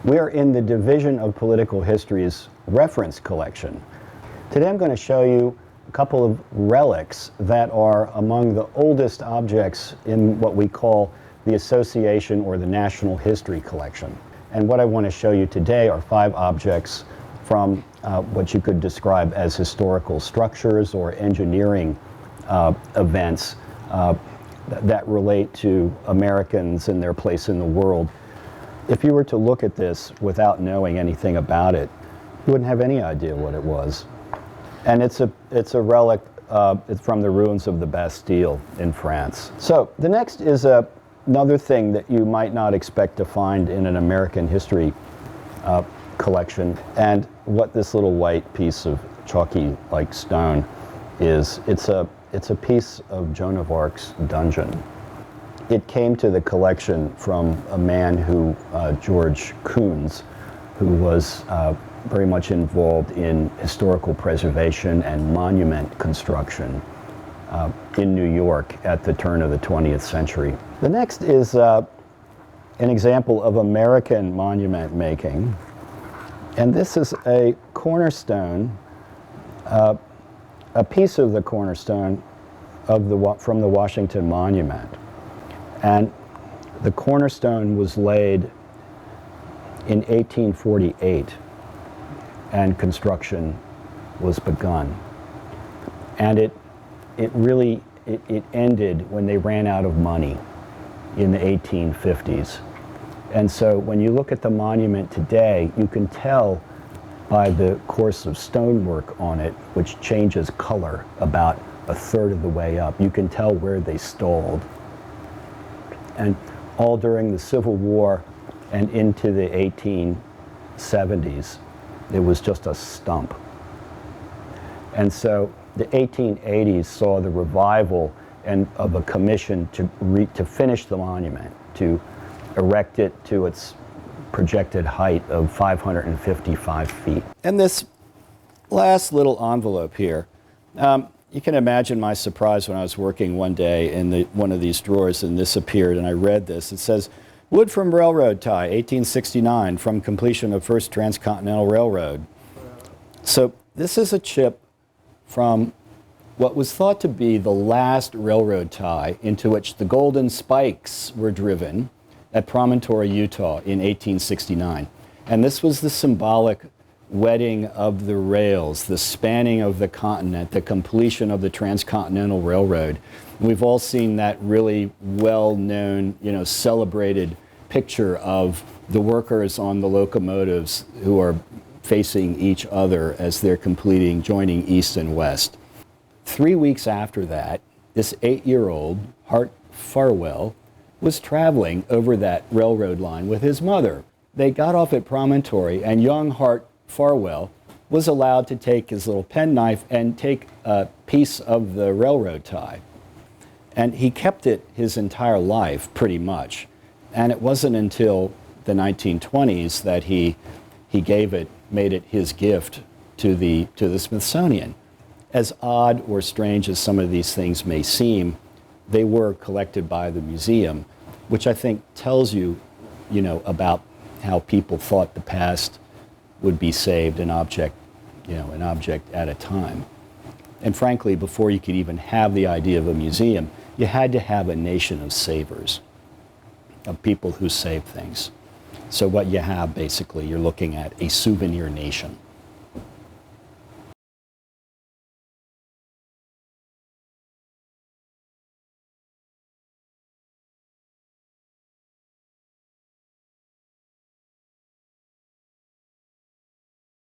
We're in the Division of Political History's reference collection. Today I'm going to show you a couple of relics that are among the oldest objects in what we call the Association or the National History Collection. And what I want to show you today are 5 objects from what you could describe as historical structures or engineering events that relate to Americans and their place in the world. If you were to look at this without knowing anything about it, you wouldn't have any idea what it was. And it's a relic. It's from the ruins of the Bastille in France. So the next is another thing that you might not expect to find in an American history collection, and what this little white piece of chalky-like stone is. It's a piece of Joan of Arc's dungeon. It came to the collection from a man who, George Coons, who was very much involved in historical preservation and monument construction in New York at the turn of the 20th century. The next is an example of American monument making, and this is a cornerstone, a piece of the cornerstone of from the Washington Monument. And the cornerstone was laid in 1848, and construction was begun. And it ended when they ran out of money in the 1850s. And so when you look at the monument today, you can tell by the course of stonework on it, which changes color about a third of the way up. You can tell where they stalled. And all during the Civil War and into the 1870s, it was just a stump. And so the 1880s saw the revival of a commission to finish the monument, to erect it to its projected height of 555 feet. And this last little envelope here, you can imagine my surprise when I was working one day in one of these drawers and this appeared and I read this. It says, "Wood from railroad tie, 1869, from completion of first transcontinental railroad." So this is a chip from what was thought to be the last railroad tie into which the golden spikes were driven at Promontory, Utah in 1869. And this was the symbolic wetting of the rails, the spanning of the continent, the completion of the transcontinental railroad. We've all seen that really well-known, celebrated picture of the workers on the locomotives who are facing each other as they're joining east and west. 3 weeks after that, this 8-year-old, Hart Farwell, was traveling over that railroad line with his mother. They got off at Promontory, and young Hart Farwell was allowed to take his little penknife and take a piece of the railroad tie. And he kept it his entire life, pretty much. And it wasn't until the 1920s that he made it his gift to the Smithsonian. As odd or strange as some of these things may seem, they were collected by the museum, which I think tells you, about how people thought the past would be saved, an object at a time. And frankly, before you could even have the idea of a museum, you had to have a nation of savers, of people who saved things. So what you have, basically, you're looking at a souvenir nation.